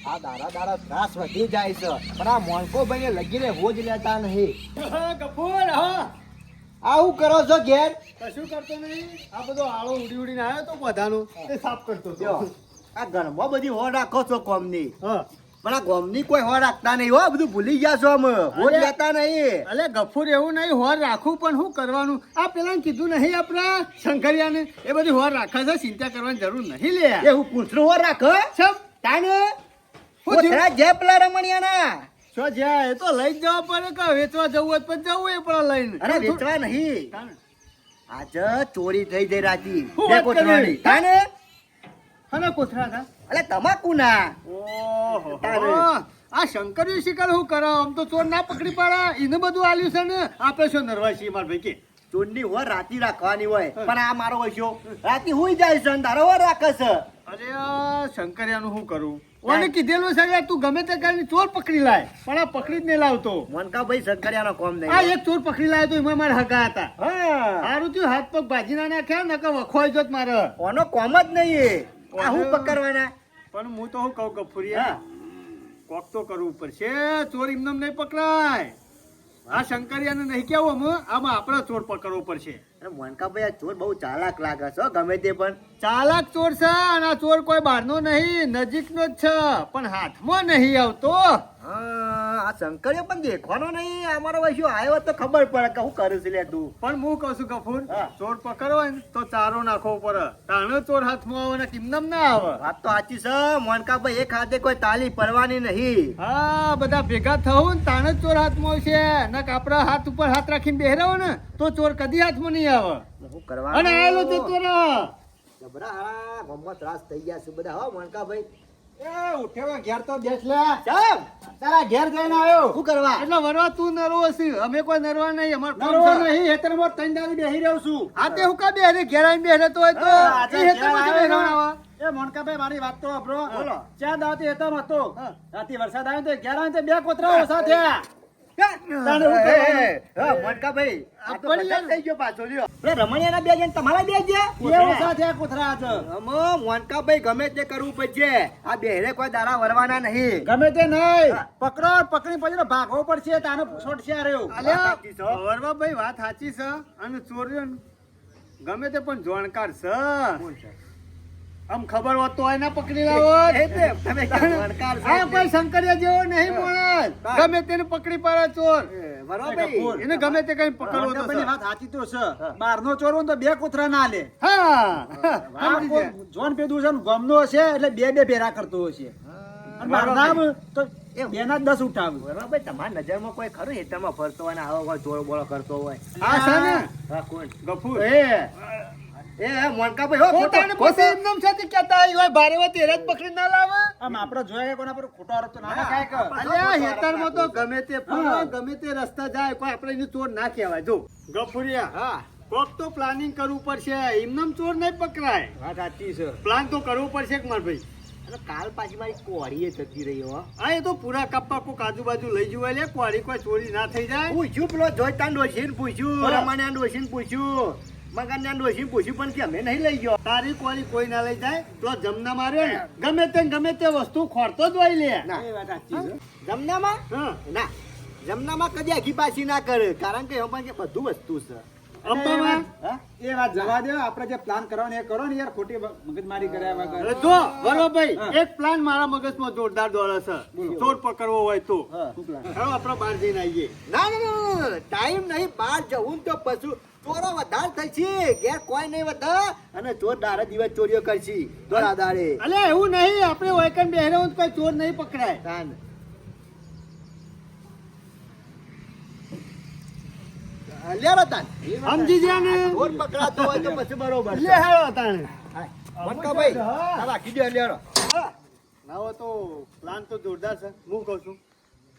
આ દાડા ત્રાસ વધી જાય છે પણ આ મોણકો ભાઈ લગીને હોજ લેતા નહીં. કપૂર હા આવું કરો છો ઘેર? કશું કરતો નહીં. આ બધો આળો ઉડી ઉડીને આવ્યો તો બધાનો તે સાફ કરતો હતો. આ ઘરમાં બધી હો રાખો છો કોમની, હા પણ આ ગોમની કોઈ હો રાખતા નહીં હો. બધું ભૂલી ગયા છો અમે, હોજ લેતા નહીં. અલે ગફુર એવું નહીં હોર રાખવું પણ શું કરવાનું? આ પેલા કીધું નહીં આપણા શંકરિયાને એ બધી હોર રાખે છે, ચિંતા કરવાની જરૂર નહીં લે. એ હું પૂંછડું હો રાખ સબ તાને હું થયું? કોથળા જે પેલા રમણિયાના. શું જ્યાં એ તો લઈ જ જવા પડે કે વેચવા જવું હોય તો જવું એ પણ લઈને. અરે વેચવા નહીં, તાને. આજે ચોરી થઈ જઈ રાતી શું બે વાત કોથળાની. કરી? તાને અને કોથળા હતા? અલે તમાકુ ના. ઓહો તારે. આ શંકરિયો શિકાર શું કરે? આમ તો ચોર ના પકડી પાડે. એને બધું આલ્યું છે ને આપણે શું નરવા છીએ મારા ભાઈ કે ચોરની હોય રાતી રાખવાની હોય, પણ આ મારો વસ્યો રાતી હુઈ જાય છે અને તારો હોય રાખે છે. અરે આ શંકરિયાનું શું કરું? ઓને કીધેલું છે કે તું ગમે તે કરીને ચોર પકડી લાય, પણ આ પકડી જ નહીં લાવતો. મનકા ભાઈ શંકરિયાનો કોમ નહીં. આ એક ચોર પકડી લાવ્યો તો એમાં મારા હગા હતા. હા, સારું થયું હાથ પગ ભાજી ના નાખ્યા નકર વખોઈ જોત મારે. ઓનો કોમ જ નહીં. આ હું પકડવાના. પણ હું તો શું કહું હા. ગફુરિયા, કોક તો કરવું પડશે. ચોર એમને નહીં પકડાય. આ શંકરિયાને નહીં કેવું આમાં આપણે ચોર પકડવો પડશે. અરે મનકા ભાઈ આ ચોર બહુ ચાલાક લાગે છે હો, ગમે તે પણ. ચાલાક ચોર છે અને આ ચોર કોઈ બહારનો નહીં, નજીકનો જ છે, પણ હાથમાં નહીં આવતો. હા, આ શંકરિયો પણ દેખવાનો નહીં. અમારો વસ્યો આવ્યો તો ખબર પડે કે હું કરું છું લે તું. પણ હું કહું છું ગફુર, હા. ચોર પકડવો હોય ને તો ચારો નાખવો પડે. તાણે ચોર હાથમાં આવે ને કિમનમ ના આવે. વાત તો સાચી છે મનકા ભાઈ, એક હાથે કોઈ તાલી પડવાની નહીં. હા, બધા ભેગા થવું ને તાણે જ ચોર હાથમાં આવશે. નક આપણા હાથ ઉપર હાથ રાખીને બેહરાવો ને તો ચોર કદી હાથમાં નહીં આવે. શું કરવાનું? અને આયેલો જતો રહે. જબરા હારા ગામમાં ત્રાસ થઈ ગયા છે બધા હો મનકા ભાઈ. એ ઉઠેવા ઘેર તો બેસ લે. ચાલ તારા ઘેર જઈને આવ્યો. શું કરવા? એટલે વરવા તું નરવો છે, અમે કોઈ નરવા નહીં. અમાર નરવો નહીં, હેતરમાં ત્રણ દાડી બેહી રહ્યો છું. આ તે હું કા બેહરે ઘેર આવીને બેહરે તો હોય તો હા, આજે એ હેતરમાં ઘેર જ આવ્યો. બેહરાવા. એ મોનકાભાઈ મારી વાત તો સાંભળો. બોલો. ચાર દાવતી હેતરમાં હતો. હા. રાતે વરસાદ આવ્યો તો ઘેર આવ્યો તો બે કોતરા ઓછા થયા. તાણે હું એ, કરવાનું? એ, હા, મનકા ભાઈ આ તો પડી પચાસ થઈ ગયો પાછો લ્યો. પેલા રમણીયાના બે જણ તમારા બે ગયા? બે ઓછા થયા કોતરા આજે. અમો મનકા ભાઈ ગમે તે કરવું પડશે. આ બેહરે કોઈ દાડા વરવાના નહીં. ગમે તે નહીં, હા. પકડો પકડી પછી ભાગવો પડશે. તાનો છોડશે આ રહ્યો. અલ્યા, સાચી છે. વરવાભાઈ વાત સાચી છે અને ચોર્યો ને ગમે તે પણ જાણકાર છે. કોણ છે? આમ ખબર હોત તો એના પકડી લાવો. એ તે તમે ક્યાં જાણકાર છો? આ કોઈ શંકરિયા જેવો નહીં માણસ. હા. ગમે તેને પકડી પાડે ચોર. એ, વરવાભાઈ. એને ગમે તે કઈ પકડવો તો મોનકાભાઈની છે. વાત સાચી તો છે. બહારનો ચોર હોય ને તો બે કોતરા ના લે. હા, આ સમજી કોઈ ગયા. જોન પેદું છે ને ગમનો હશે એટલે બે બે ભેરા કરતો હશે. અને બહારના આમ તો બેના 10 ઉઠાવે. વરવાભાઈ તમારી નજરમાં કોઈ ખરું હેઠળમાં ફરતો હોય ને આવો કોઈ ચોર બોળો કરતો હોય? આ છે ને હા, કોણ? ગફુર. એ મોનકા ભાઈ હો, પોતાને પોતે એમનેમ સાથે કહેતા હોય, હોય ભારે હોય ત્યારે જ પકડી ના લાવે. આમ આપણે જોયા કે કોના પર ખોટો આરોપ તો ના નખાય કે. અલ્યા, હેતરમાં તો ગમે તે ફરે, ગમે તે રસ્તા જાય, કોઈ આપણે એને ચોર ના કહેવાય. જો ગફુરિયા, હા, કોક તો પ્લાનિંગ કરવું પડશે. એમનેમ ચોર નહીં પકડાય. વાત સાચી છે. પ્લાન તો કરવું પડશે કે મારા ભાઈ. અને કાલ પાછી મારી કોળીએ જતી રહી હો. હા, એ તો પૂરા કપ્પા કોક આજુબાજુ લઈ જવાય લે, કોરી કોઈ ચોરી ના થઈ જાય. પૂછ્યું પેલો જોઈતા ડોશીને પૂછ્યું, હા. રમાણ્યા ડોશીને પૂછ્યું, મગનના ડોશીને પૂછ્યું, પણ કે અમે નહીં લઈ ગયો. તારી કોરી કોઈ ના લઈ જાય તો જમના માર્યો ને ગમે તે વસ્તુ ખોરતો જ હોય લે. ના. એ વાત સાચી છે. જમનામાં હા, ના, જમનામાં કદી આખી પાછી ના કરે, કારણ કે એમાં કે બધું વસ્તુ છે. અંબામાં હા? એ વાત જવા દો. આપણે જે પ્લાન કરવાનો એ કરો ને યાર, ખોટી મગજમારી કર્યા વગર. અરે જો વરોભાઈ, હા. એક પ્લાન મારા મગજમાં જોરદાર દોડે છે. બોલો. ચોર પકડવો હોય તો હા. શું plan? ચાલો આપણે બહાર જઈને આવીએ. ના ના ના, ટાઈમ નહીં, બહાર જવું ને તો પશુ ચોરો વધારે થઈ છે. ઘેર કોઈ નહીં વધા અને ચોર દાડે દિવસ ચોરીઓ કરશી દોડા દાડે. અલ્યા એવું નહીં, આપણે વૈકન બેહરે હોય તો કોઈ ચોર નહીં પકડાય. તાન. લ્યો તાન. સમજી ગયા ને? ચોર પકડાતો હોય તો પછી બરોબર છે. લે હાલો તાણે. મનકાભાઈ, આ રાખી દો લ્યો. નાવો તો પ્લાન તો જોરદાર છે. હું કહું છું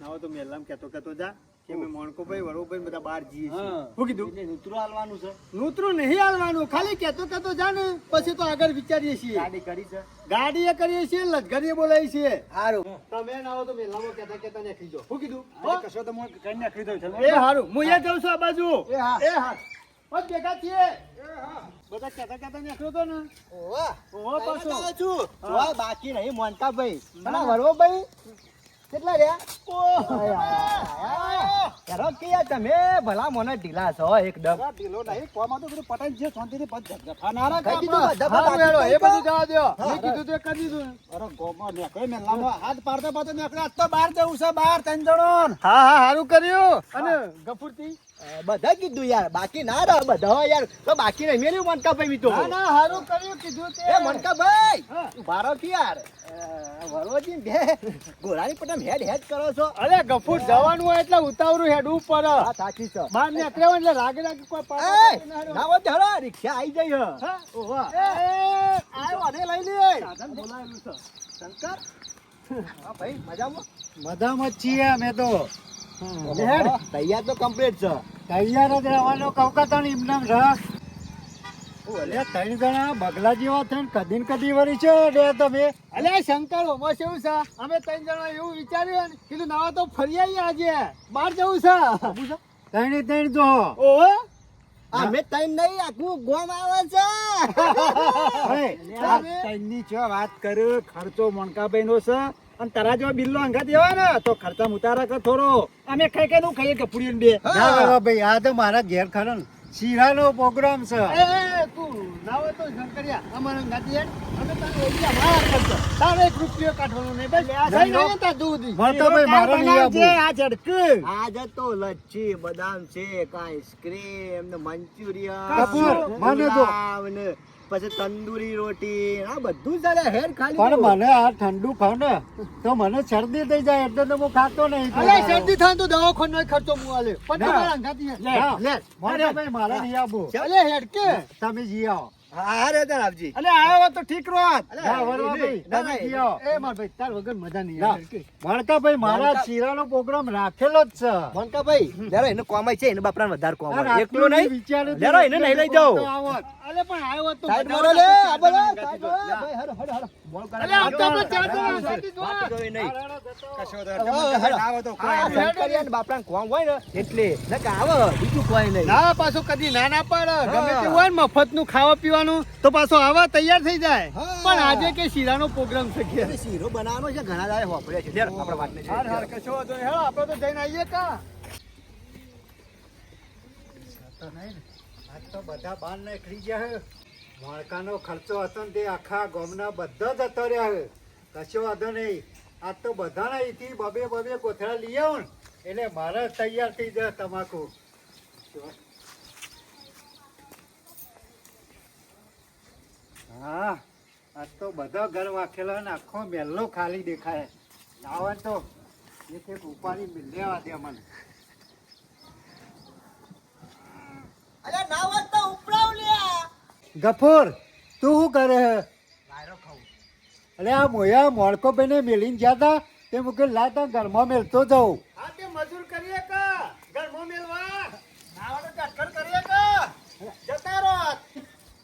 નાવો તો મેલામ કહેતો જા કે મેં મોણકોભાઈ વરોભાઈ બધા બહાર જઈએ છીએ. હા. શું કીધું? એટલે નૂતરું હાલવાનું છે. નૂતરું નહીં હાલવાનું, ખાલી કહેતો જા ને, પછી તો આગળ વિચારીએ છીએ. ગાડી કરી છે. ગાડી એ કરીએ છીએ, લશ્કરીએ બોલાવીએ છીએ. સારું. તમે નાવો તો મેલામાં કહેતા નીકળી જાઓ. શું કીધું? આજે કશો તો હું કઈ નાખી દઉં છું. એ હારું, હું અહીંયા જાઉં છું આ બાજુ. એ હા. એ હા. બસ ભેગા છીએ બધા કહેતા નીકળ્યો તો ને ઓવા ઓહો પાછો પાછો છું જોય બાકી નહીં મોનકા ભાઈ અને વરવો ભાઈ કેટલા રહ્યા યારો કે યાર તમે ભલા મને ઢીલા છો એકદમ ઢીલો નહીં કોમાં તો બધું પટાઈ જે શાંતિથી પદ જફાનારા કઈ કીધું કાપા. બધા હારું બાકી હેડો, એ બધું તો? જવા દ્યો. હા, મેં કીધું તો એ કરી દીધું ને. અરે ગોમાં નીકળે મેલામાં હાથ પાડતા પાડતા નીકળે આજ તો બહાર જવું છે બહાર ત્રણ જણો હા હા સારું કર્યું અને ગફુરતી બધા કીધું યાર બાકી ના રહે બધા હોય યાર તો બાકી નહીં મેલ્યું મનકા ભાઈ તો ના ના સારું કર્યું કીધું તે એ મનકા ભાઈ હા. ઉભા રહો કે યાર વરવજી બે ગોરાની પટમ હેડ હેડ કરો છો અરે ગફુર જવાનું હોય એટલે ઉતાવળું હેડવું પડે હા સાચી છે બહાર નીકળ્યા હોય એટલે રાગે રાગે કોઈ એ પાછો ના ના હોય તો હેડો, રિક્ષા આવી જઈ હે. હા? ઓવા. એ, આયો આને લઈ લે સાધન બોલાયેલું છે. શંકર હા ભાઈ મજામાં મજામાં જ છીએ અમે તો હેડ તૈયાર તો કમ્પ્લીટ છે તૈયાર જ રહેવાનો કવકાતા ને એમને રસ અલે ત્રણ જણા બગલા જેવા થઈને કદી ને કદી વળી છે રે તમે અલ્યા શંકર ઓમાં શું છે અમે ત્રણ જણા એવું વિચાર્યું ને કીધું નાવા તો ફરી આવીએ આજે બહાર જવું છે ત્રણ જો ઓહો અમે તઈ નહીં આખું ગોમ આવે છે ત્રણની છે વાત કરું ખર્ચો મોનકાભાઈ નો છે અને તારા જેવા બિલ્લો અંગા દેવા ને તો ખર્ચા મુતારા કર થોડો અમે ખાઈ ખાઈ નું ખાઈએ કપડી બે ભાઈ આ તો મારા ઘેર ખરો ને શીરાનો પ્રોગ્રામ છે એ તું ના હોય તો શંકરિયા અમારા ગાડી હેડ અમે તને ઓળખી બહાર કરતો તારે 1 રૂપિયો કાઢવાનો નહીં બસ જઈ નહીં તા દૂધ મોનકાભાઈ મારા નહીં આપું આ ઝડક આજે તો લચ્છી બદામ શેક આઈસ્ક્રીમ ને મંચુરિયન કપૂર, મને દો. પુલાવ ને પછી તંદૂરી રોટી આ બધું ચાલે હેડ ખાલી પણ મને આ ઠંડુ ખાવ ને તો મને શરદી થઈ જાય એટલે તો હું ખાતો નહીં અલે શરદી થાય તો દવાખાનો ખર્ચો હું આલે પણ ના. તમારા અંગાતી હેડ લે મોનકાભાઈ મારા નહીં આપું અલે હેડ કે તમે જી આવો હા રે તરાવજી અલે આવ્યો હોત તો ઠીક રોત ના, વરવાભાઈ, તમે જી આવો. એ માર ભાઈ તાર વગર મજા નહીં ના. આવે કે મોનકાભાઈ મારા શીરાનો પ્રોગ્રામ રાખેલો જ છે મનકા ભાઈ જરા એને કોમાય છે એને બાપરાને વધારે આ કોમાય રાતનું એકલો નહીં વિચાર્યું લેરો, એને નહીં લઈ જાઓ. તો આવત. અલે પણ આવ્યો હોત તો સાઈડ મજા મારો લે આવે. આ બોલો સાઈડ મારો ભાઈ હરો હરો હરો બોલ કરે અલે આમ તો આપણે ચાર જણા સાથે જ વાત હોય. જોઈ નહીં કશો વાંધો હરો, નહીં. હરો. આવો તો આ શંકરિયા ને બાપરાને કોમ હોય ને એટલે નકે આવે બીજું કોઈ નહીં ના પાછો કદી ના ના પાડે ગમે હા. તે હોય ને મફત નું ખાવા પીવાનું તો પાછો આવા તૈયાર થઈ જાય હા. પણ આજે કે શીરાનો પ્રોગ્રામ છે કે અરે શીરો બનાવવાનો છે ઘણા દાડે હોપડે છે લેરો આપણે વાત નહીં હાર હાર કશો વાંધો નહીં. હેલો આપણે તો જઈને આવીએ કા તો નહીં ને. આજ તો બધા બાર નીકળી ગયા હે. મોણકાનો ખર્ચો હતો ને તે આખા ગામના બધા જતો રહ્યા હે. કશો વાંધો નહીં. આજ તો બધાના અહીંથી બબે બબે કોથળા લઈ આવો ને એટલે મારે તૈયાર થઈ જાય તમાકુ હા આજ તો બધા ઘર વાંખેલા ને આખો મેલ્લો ખાલી દેખાય આવે ને તો એક એક ઉપાડી લેવા દે મને અરે ના વાત તો ઉપડાવ લ્યા ગફુર તું શું કરે હે વાયરો ખાવું અલે આ મોયા મોણકો બેને મેલીને ગયા તા તે મુકે લાતા ઘરમાં મેલતો જાઉં હા તે મજૂર કરીએ કા ઘરમાં મેલવા નાવાનો ચક્કર કરીએ કા જતા રહો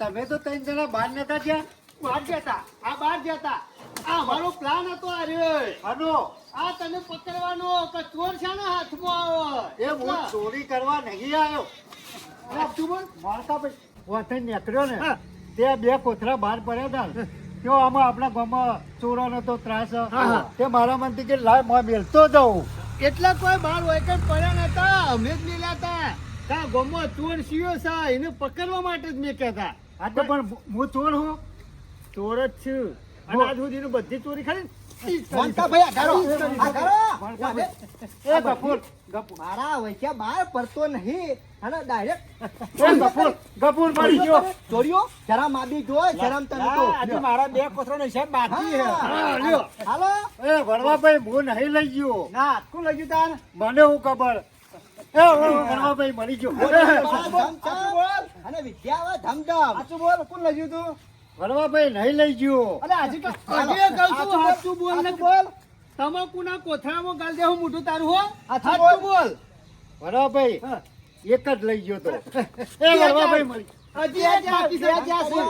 તમે તો ત્રણ જણા બહાર નતા ગયા બહાર જતા આ બહાર જતા આ મારો પ્લાન હતો આ રહ્યો અનો આ તને પકડવાનો કે ચોર છે ને હાથમાં આવે એ હું ચોરી કરવા નહીં આવ્યો તું બોલ મોણકા ભાઈ વાથે નીકળ્યો ને હા. તે બે કોથળા બહાર પડ્યા હતા ને. તેઓ આમાં આપણા ગામમાં ચોરોનો તો ત્રાસ હા. તે મારા મનથી કે લાય માં મેલતો જાઉં એટલા કોઈ બાર હોય કે પડ્યા નતા અમે જ મેલ્યા હતા કા ગોમો ચોર સીયો સા એને પકડવા માટે જ મેં કહેતા આ તો પણ હું ચોર હું ચોર જ છું અને આજ સુધીનું બધી ચોરી ખરી મોનકા ભાઈ આગારો આગારો એ ગફુર ગફુર મારા વૈક્યા બહાર પડતો નહીં અને ડાયરેક્ટ એ ગફુર મળી ગયો ચોરીઓ શરમ આબી જો શરમ તને તો આજે મારા બે કોથળાનો હિસાબ બાકી છે હા, લ્યો. હાલો એ વડવાભાઈ હું નહીં લઈ ગયો ના કોણ લઈ ગયું તાર મને હું ખબર એ વડવાભાઈ મળી ગયો બોલ અને વિદ્યા આવે ધમધમ સાચું બોલ કોણ લઈ ગયું તું વડવાભાઈ નહીં લઈ ગયો અલે આજે કહું છું સાચું બોલ ને બોલ તમાકુના કોથળામાં ગાલ દે હું મોઢું તારું હો સાચું બોલ વડવાભાઈ હા. એક જ લઈ ગયો તો એ વડવાભાઈ મળી હજી આ બાકી છે, બાકી છે.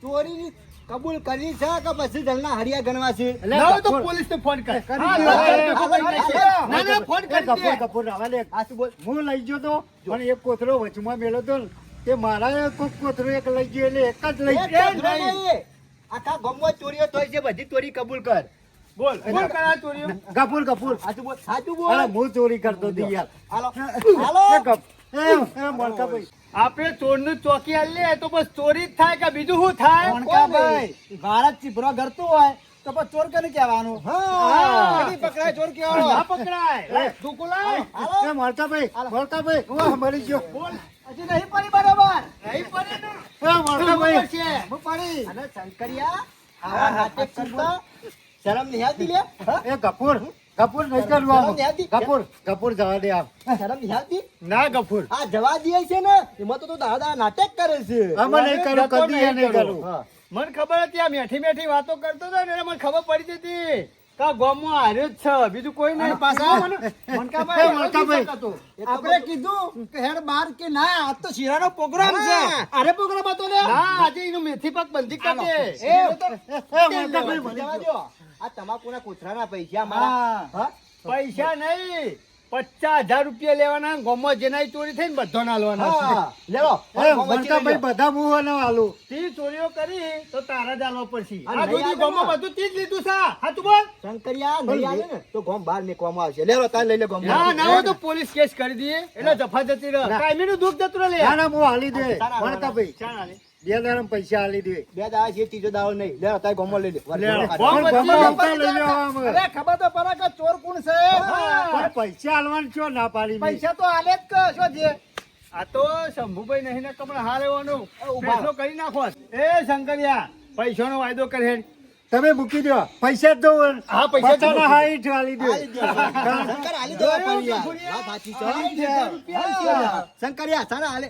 ચોરીની કબૂલ કરી છે કે પછી જલના હરિયા ગણવા છે એટલે ના હોય તો ગફુર. પોલીસને ફોન કર કરી હા, દો. ના, એ, ના, ના, ના, ફોન એ કરી ગફુર દે. ગફુર હવે લે. સાચું બોલ હું લઈ ગયો તો પણ એક કોથળો વચમાં મેલો તો ને તે મારા કોક કોથળું એક લઈ ગયો એટલે એક જ લઈ એક ગયો. જ નહીં. આખા ગામમાં ચોરીઓ થઈ છે, બધી ચોરી કબૂલ કર. બોલ બોલ કરા ચોરીઓ. ગફુર ગફુર સાચું બોલ, સાચું અરે બોલ. હું ચોરી કરતો હતી યાર. હાલો એ હાલો. મોણકાભાઈ આપણે ચોરનું ચોકી આલીએ તો બસ ચોરી જ થાય કે બીજું શું થાય? મોણકાભાઈ, ભારત ચીભરો કરતું હોય તો પછી ચોર કરીને કહેવાનું. હા. કદી પકડાય ચોર કહેવાનો. ના પકડાય. લે, તું લાવ. હાલો. મોણકાભાઈ હું મરી ગયો. બોલ. હજી નહીં પડી બરાબર. નહીં પડે ને. મોણકાભાઈ હું પડી. અને શંકરિયા, આવા નાટક કરતા શરમ નહીં આવતી લે? હા? એ ગફુર નહીં કરવાનું. ગફુર જવા દે આપ. શરમ નહીં આવતી? ના ગફુર. આ જવા દે છે ને એમાં તો તું દાદા દાદા નાટક કરે છે. આમાં નહીં કરું, કદી એ નહીં કરું. હા. મને ખબર હતી આ મેઠી મેઠી વાતો કરતો હતો ને એટલે મને ખબર પડી જતી કે આ ગામમાં હાર્યો જ છે, બીજું કોઈ નહીં. અને પાછા એ મોણકાભાઈ. આપણે કીધું કે હેડ બાર કે ના આજ તો શીરાનો પ્રોગ્રામ છે. અરે પ્રોગ્રામ હતો લે. ના આજે એનું મેથી પાક બંધી કરી દે. મોણકાભાઈ મરી જવા ગયો. દ્યો. આ તમાકુના કોથળાના પૈસા મારા. હા? પૈસા નહીં, 50,000 રૂપિયા લેવાના. ગામમાં જેનાય ચોરી થઈ ને બધો નાલવાના છે. હા. લેવો. મોણકાભાઈ બધા મુવાનો આલું. તી ચોરીઓ કરી તો તારા જ આલવા પડશે. આ આ નહીં સુધી આવે ગામમાં ને. બધું તી જ લીધું છે. હાચું બોલ. શંકરિયા નહીં આવે ને તો ગોમ બહાર મેકવામાં આવશે. લેવો તાર લઈ લે ગોમ. ના ના હોય તો પોલીસ કેસ કરી દઈએ એટલે જફા જતી રહે. કાયમીનું દુઃખ જતું રહે લે. ના ના હું હાલી દે તારા મોણકાભાઈ. ચાલ આલે. 2 દાડા પૈસા હાલી દે. બે દાડા છે ત્રીજો દાડો નહીં. લેવો તાર ગોમ લઈ લે. લેવો. પણ વચ્ચે ગમો આવતા લઈ લેવા આમ. અરે ખબર તો પડે કે ચોર કોણ છે. પણ પૈસા હાલવાનું છો ના પાડી મેં. પૈસા તો આલે જ કે શું છે. આ તો શંભુભાઈ નહીં ને કમળ હાર એવાનું ઉભા. ફેસલો કરી નાખો. એ શંકરિયા પૈસાનો વાયદો કરે. તમે મૂકી દો પૈસા જ દો. હા, પૈસા જ પચાસના મૂકી. હાઈઠ હાલી દે. આલી દે. શંકર આલી દો પડી યાર. વાત સાચી છે. હા. શંકરિયા સાના હાલે.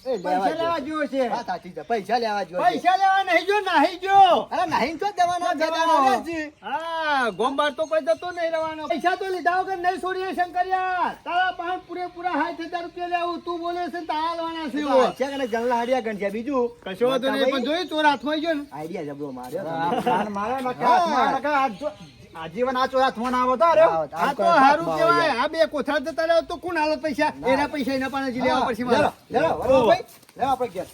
એ પૈસા લેવા જેવો છે. વાત સાચી છે. પૈસા લેવા જોઈએ. પૈસા લેવા નહીં જો નાહી જો. અરે નહીં તો દેવાના બે દાડા જવાનો. આલ્યા છે. હા ગોમબાર તો કોઈ જતો નહીં રહેવાનો. પૈસા તો લીધા વગર નહીં છોડીએ શંકરિયા. તારા પાંચ પૂરેપૂરા 60,000 રૂપિયા લેવું તું બોલે છે ને તારા હાલવાના છે એવો. છે કે નહીં, જંગલા હાડિયા ગણ છે. બીજું કશો વાંધો નહીં પણ જોયું ચોર હાથમાં આવી ગયો ને. આઈડિયા જબરો માર્યો આજીવન આ ચોરા થવાના આવો તો આ તો સારું કહેવાય. આ બે કોથળા જતા રહ્યો તો કોણ હાલત પૈસા? એના પૈસા એના પાસે જ લેવા પડશે મારે. લેવો આપણે ઘેર.